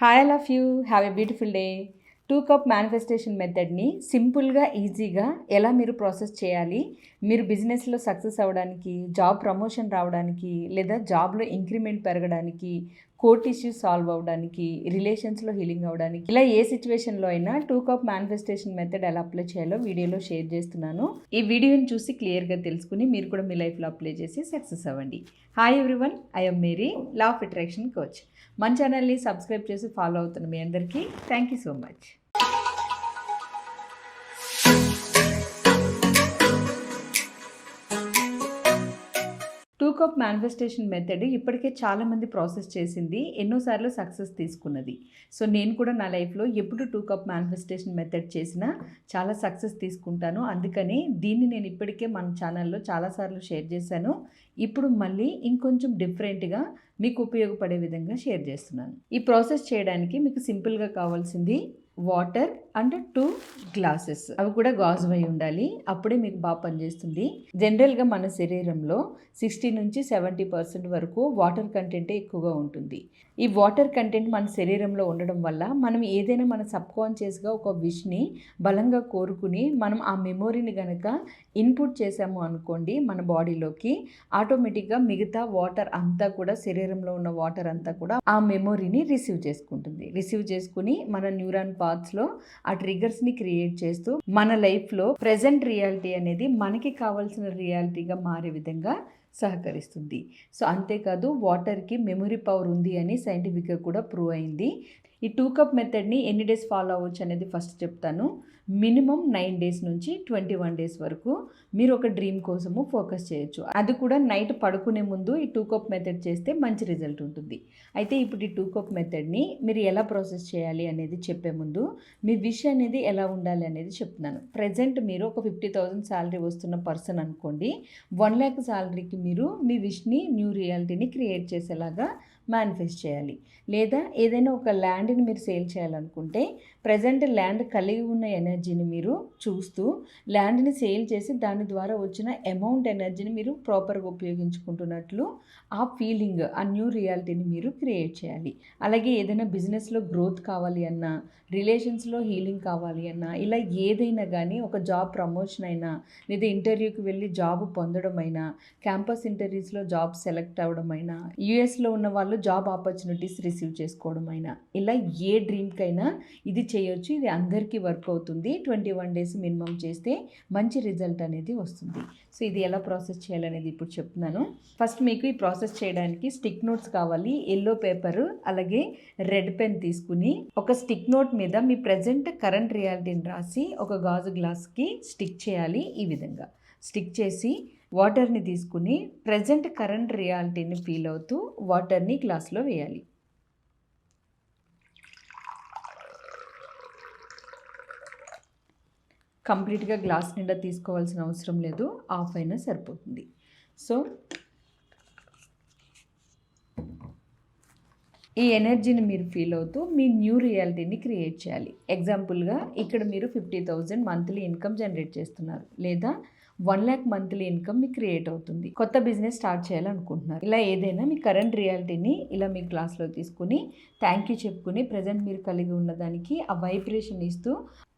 Hi all of you have a beautiful day. 2 cup manifestation మెథడ్ని సింపుల్గా ఈజీగా ఎలా మీరు ప్రాసెస్ చేయాలి, మీరు బిజినెస్లో సక్సెస్ అవ్వడానికి, జాబ్ ప్రమోషన్ రావడానికి, లేదా జాబ్లో ఇంక్రిమెంట్ పెరగడానికి, కోర్ట్ ఇష్యూస్ సాల్వ్ అవ్వడానికి, రిలేషన్స్లో హీలింగ్ అవ్వడానికి, ఇలా ఏ సిచ్యువేషన్లో అయినా 2 కప్ మేనిఫెస్టేషన్ మెథడ్ ఎలా అప్లై చేయాలో వీడియోలో షేర్ చేస్తున్నాను. ఈ వీడియోని చూసి క్లియర్గా తెలుసుకుని మీరు కూడా మీ లైఫ్లో అప్లై చేసి సక్సెస్ అవ్వండి. Hi everyone, I am Mary, law of attraction coach. మన ఛానల్ని సబ్స్క్రైబ్ చేసి ఫాలో అవుతున్న మీ అందరికీ thank you so much. Two cup manifestation method ఇప్పటికే చాలామంది ప్రాసెస్ చేసింది, ఎన్నోసార్లు సక్సెస్ తీసుకున్నది. సో నేను కూడా నా లైఫ్లో ఎప్పుడు 2 కప్ మేనిఫెస్టేషన్ మెథడ్ చేసినా చాలా సక్సెస్ తీసుకుంటాను. అందుకని దీన్ని నేను ఇప్పటికే మన ఛానల్లో చాలాసార్లు షేర్ చేశాను. ఇప్పుడు మళ్ళీ ఇంకొంచెం డిఫరెంట్గా మీకు ఉపయోగపడే విధంగా షేర్ చేస్తున్నాను. ఈ ప్రాసెస్ చేయడానికి మీకు సింపుల్గా కావాల్సింది వాటర్ అండ్ 2 గ్లాసెస్, అవి కూడా గాజు అయి ఉండాలి, అప్పుడే మీకు బాగా పనిచేస్తుంది. జనరల్గా మన శరీరంలో 60 నుంచి 70% వరకు వాటర్ కంటెంటే ఎక్కువగా ఉంటుంది. ఈ వాటర్ కంటెంట్ మన శరీరంలో ఉండడం వల్ల మనం ఏదైనా మన సబ్కాన్షియస్గా ఒక విష్ని బలంగా కోరుకుని మనం ఆ మెమొరీని కనుక ఇన్పుట్ చేసాము అనుకోండి మన బాడీలోకి, ఆటోమేటిక్గా మిగతా వాటర్ అంతా కూడా, శరీరంలో ఉన్న వాటర్ అంతా కూడా ఆ మెమొరీని రిసీవ్ చేసుకుంటుంది. రిసీవ్ చేసుకుని మన న్యూరాన్ పాత్స్లో ఆ ట్రిగర్స్ని క్రియేట్ చేస్తూ మన లైఫ్లో ప్రెజెంట్ రియాలిటీ అనేది మనకి కావాల్సిన రియాలిటీగా మారే విధంగా సహకరిస్తుంది. సో అంతేకాదు వాటర్కి మెమొరీ పవర్ ఉంది అని సైంటిఫిక్గా కూడా ప్రూవ్ అయింది. ఈ 2 కప్ మెథడ్ని ఎన్ని డేస్ ఫాలో అవ్వచ్చు అనేది ఫస్ట్ చెప్తాను. మినిమం 9 డేస్ నుంచి 21 డేస్ వరకు మీరు ఒక డ్రీమ్ కోసము ఫోకస్ చేయొచ్చు. అది కూడా నైట్ పడుకునే ముందు ఈ 2 కప్ మెథడ్ చేస్తే మంచి రిజల్ట్ ఉంటుంది. అయితే ఇప్పుడు ఈ 2 కప్ మెథడ్ని మీరు ఎలా ప్రాసెస్ చేయాలి అనేది చెప్పే ముందు మీ విష్ అనేది ఎలా ఉండాలి అనేది చెప్తున్నాను. ప్రజెంట్ మీరు ఒక 50,000 శాలరీ వస్తున్న పర్సన్ అనుకోండి, 1 lakh శాలరీకి మీరు మీ విష్ని, న్యూ రియాలిటీని క్రియేట్ చేసేలాగా మేనిఫెస్ట్ చేయాలి. లేదా ఏదైనా ఒక ల్యాండ్ని మీరు సేల్ చేయాలనుకుంటే ప్రజెంట్ ల్యాండ్ కలిగి ఉన్న ఎనర్జీని మీరు చూస్తూ ల్యాండ్ని సేల్ చేసి దాని ద్వారా వచ్చిన అమౌంట్ ఎనర్జీని మీరు ప్రాపర్గా ఉపయోగించుకుంటున్నట్లు ఆ ఫీలింగ్, ఆ న్యూ రియాలిటీని మీరు క్రియేట్ చేయాలి. అలాగే ఏదైనా బిజినెస్లో గ్రోత్ కావాలి అన్నా, రిలేషన్స్లో హీలింగ్ కావాలి అన్నా, ఇలా ఏదైనా కానీ, ఒక జాబ్ ప్రమోషన్ అయినా, లేదా ఇంటర్వ్యూకి వెళ్ళి జాబ్ పొందడం అయినా, క్యాంపస్ ఇంటర్వ్యూస్లో జాబ్ సెలెక్ట్ అవ్వడం అయినా, యూఎస్లో ఉన్న వాళ్ళు జాబ్ ఆపర్చునిటీస్ రిసీవ్ చేసుకోవడం అయినా, ఇలా ఏ డ్రీమ్కైనా ఇది చేయొచ్చు. ఇది అందరికీ వర్క్ అవుతుంది. 21 డేస్ మినిమం చేస్తే మంచి రిజల్ట్ అనేది వస్తుంది. సో ఇది ఎలా ప్రాసెస్ చేయాలనేది ఇప్పుడు చెప్తున్నాను. ఫస్ట్ మీకు ఈ ప్రాసెస్ చేయడానికి స్టిక్ నోట్స్ కావాలి. ఎల్లో పేపర్ అలాగే రెడ్ పెన్ తీసుకుని ఒక స్టిక్ నోట్ మీద మీ ప్రజెంట్ కరెంట్ రియాలిటీని రాసి ఒక గాజు గ్లాస్కి స్టిక్ చేయాలి. ఈ విధంగా స్టిక్ చేసి వాటర్ని తీసుకుని ప్రజెంట్ కరెంట్ రియాలిటీని ఫీల్ అవుతూ వాటర్ని గ్లాస్లో వేయాలి. కంప్లీట్గా గ్లాస్ నిండా తీసుకోవాల్సిన అవసరం లేదు, హాఫ్ అయినా సరిపోతుంది. సో ఈ ఎనర్జీని మీరు ఫీల్ అవుతూ మీ న్యూ రియాలిటీని క్రియేట్ చేయాలి. ఎగ్జాంపుల్గా ఇక్కడ మీరు 50,000 మంత్లీ ఇన్కమ్ జనరేట్ చేస్తున్నారు, లేదా 1 lakh మంత్లీ ఇన్కమ్ మీకు క్రియేట్ అవుతుంది. కొత్త బిజినెస్ స్టార్ట్ చేయాలనుకుంటున్నారు. ఇలా ఏదైనా మీ కరెంట్ రియాలిటీని ఇలా మీ క్లాస్లో తీసుకుని థ్యాంక్ యూ చెప్పుకుని ప్రజెంట్ మీరు కలిగి ఉన్నదానికి ఆ వైబ్రేషన్ ఇస్తూ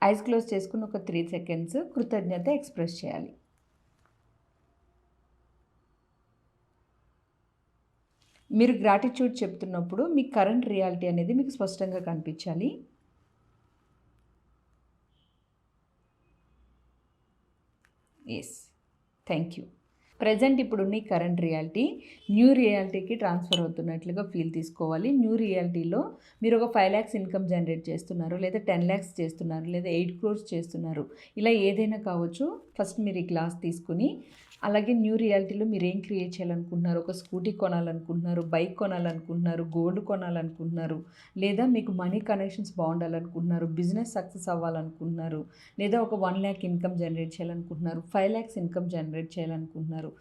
ఐస్ క్లోజ్ చేసుకుని ఒక 3 seconds కృతజ్ఞత ఎక్స్ప్రెస్ చేయాలి. మీరు గ్రాటిట్యూడ్ చెప్తున్నప్పుడు మీ కరెంట్ రియాలిటీ అనేది మీకు స్పష్టంగా కనిపించాలి. Yes, thank you. ప్రజెంట్ ఇప్పుడున్న కరెంట్ రియాలిటీ న్యూ రియాలిటీకి ట్రాన్స్ఫర్ అవుతున్నట్లుగా ఫీల్ తీసుకోవాలి. న్యూ రియాలిటీలో మీరు ఒక 5 lakhs ఇన్కమ్ జనరేట్ చేస్తున్నారు, లేదా 10 lakhs చేస్తున్నారు, లేదా 8 crores చేస్తున్నారు. ఇలా ఏదైనా కావచ్చు. ఫస్ట్ మీరు ఈ గ్లాస్ తీసుకుని అలాగే న్యూ రియాలిటీలో మీరు ఏం క్రియేట్ చేయాలనుకుంటున్నారు? ఒక స్కూటీ కొనాలనుకుంటున్నారు, బైక్ కొనాలనుకుంటున్నారు, గోల్డ్ కొనాలనుకుంటున్నారు, లేదా మీకు మనీ కనెక్షన్స్ బాగుండాలనుకుంటున్నారు, బిజినెస్ సక్సెస్ అవ్వాలనుకుంటున్నారు, లేదా ఒక 1 lakh ఇన్కమ్ జనరేట్ చేయాలనుకుంటున్నారు, 5 lakhs ఇన్కమ్ జనరేట్ చేయాలనుకుంటున్నారు,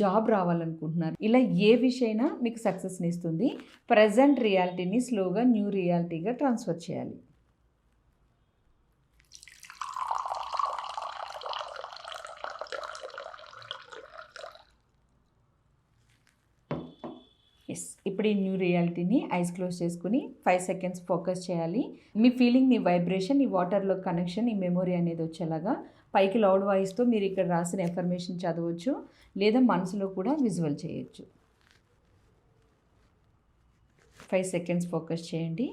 జాబ్ రావాలనుకుంటున్నారు. ఇలా ఏ విషయమైనా మీకు సక్సెస్ని ఇస్తుంది. ప్రజెంట్ రియాలిటీని స్లోగా న్యూ రియాలిటీగా ట్రాన్స్ఫర్ చేయాలి. ఎస్, ఇప్పుడు ఈ న్యూ రియాలిటీని ఐస్ క్లోజ్ చేసుకుని 5 సెకండ్స్ ఫోకస్ చేయాలి. మీ ఫీలింగ్, మీ వైబ్రేషన్, ఈ వాటర్లో కనెక్షన్, ఈ మెమొరీ అనేది వచ్చేలాగా పైకి లౌడ్ వాయిస్తో మీరు ఇక్కడ రాసిన ఎఫర్మేషన్ చదవచ్చు, లేదా మనసులో కూడా విజువల్ చేయొచ్చు. 5 సెకండ్స్ ఫోకస్ చేయండి.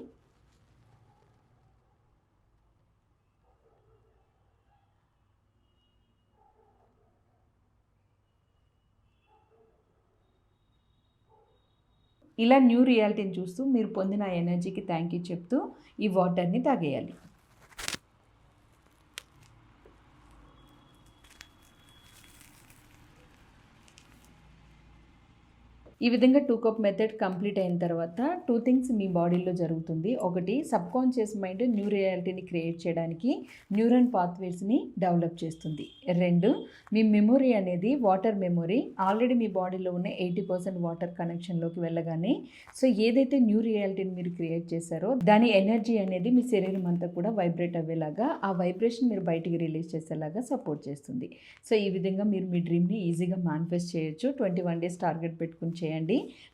ఇలా న్యూ రియాలిటీని చూస్తూ మీరు పొందిన ఎనర్జీకి థ్యాంక్ యూ చెప్తూ ఈ వాటర్ని తాగేయాలి. ఈ విధంగా 2 కప్ మెథడ్ కంప్లీట్ అయిన తర్వాత 2 థింగ్స్ మీ బాడీలో జరుగుతుంది. ఒకటి, సబ్కాన్షియస్ మైండ్ న్యూ రియాలిటీని క్రియేట్ చేయడానికి న్యూరల్ పాత్వేస్ని డెవలప్ చేస్తుంది. 2, మీ మెమొరీ అనేది వాటర్ మెమొరీ ఆల్రెడీ మీ బాడీలో ఉన్న 80% వాటర్ కనెక్షన్లోకి వెళ్ళగానే ఏదైతే న్యూ రియాలిటీని మీరు క్రియేట్ చేశారో దాని ఎనర్జీ అనేది మీ శరీరం అంతా కూడా వైబ్రేట్ అయ్యేలాగా, ఆ వైబ్రేషన్ మీరు బయటికి రిలీజ్ చేసేలాగా సపోర్ట్ చేస్తుంది. ఈ విధంగా మీరు మీ డ్రీమ్ని ఈజీగా మేనిఫెస్ట్ చేయొచ్చు. 21 డేస్ టార్గెట్ పెట్టుకుని చేయండి.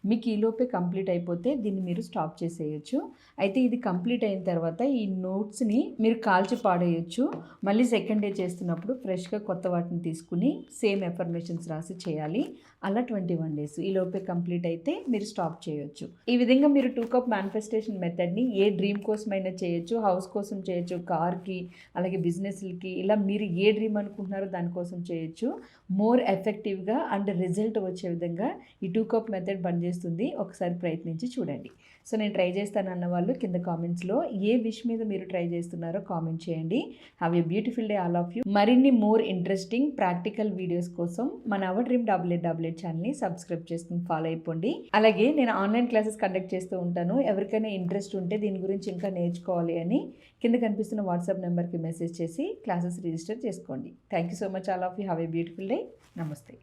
మీకు ఈలోపే కంప్లీట్ అయిపోతే దీన్ని మీరు స్టాప్ చేసేయచ్చు. అయితే ఇది కంప్లీట్ అయిన తర్వాత ఈ నోట్స్ని మీరు కాల్చి పాడేయచ్చు. మళ్ళీ సెకండ్ డే చేస్తున్నప్పుడు ఫ్రెష్గా కొత్త వాటిని తీసుకుని సేమ్ ఎఫర్మేషన్స్ రాసి చేయాలి. అలా 21 డేస్ ఈలోపే కంప్లీట్ అయితే మీరు స్టాప్ చేయొచ్చు. ఈ విధంగా మీరు 2 కప్ మేనిఫెస్టేషన్ మెథడ్ని ఏ డ్రీమ్ కోసమైనా చేయొచ్చు, హౌస్ కోసం చేయొచ్చు, కార్కి, అలాగే బిజినెస్లకి, ఇలా మీరు ఏ డ్రీమ్ అనుకుంటున్నారో దానికోసం చేయొచ్చు. మోర్ ఎఫెక్టివ్గా అండ్ రిజల్ట్ వచ్చే విధంగా ఈ 2 కప్ మెథడ్ పనిచేస్తుంది. ఒకసారి ప్రయత్నించి చూడండి. నేను ట్రై చేస్తానన్న వాళ్ళు కింద కామెంట్స్లో ఏ విష్ మీద మీరు ట్రై చేస్తున్నారో కామెంట్ చేయండి. Have a beautiful day all of you. మరిన్ని మోర్ ఇంట్రెస్టింగ్ ప్రాక్టికల్ వీడియోస్ కోసం మన అవర్ డ్రీమ్ 8888 ఛానల్ని సబ్స్క్రైబ్ చేసుకుని ఫాలో అయిపోండి. అలాగే నేను ఆన్లైన్ క్లాసెస్ కండక్ట్ చేస్తూ ఉంటాను. ఎవరికైనా ఇంట్రెస్ట్ ఉంటే దీని గురించి ఇంకా నేర్చుకోవాలి అని కింద కనిపిస్తున్న వాట్సాప్ నెంబర్కి మెసేజ్ చేసి క్లాసెస్ రిజిస్టర్ చేసుకోండి. Thank you so much all of you. Have a beautiful day. నమస్తే.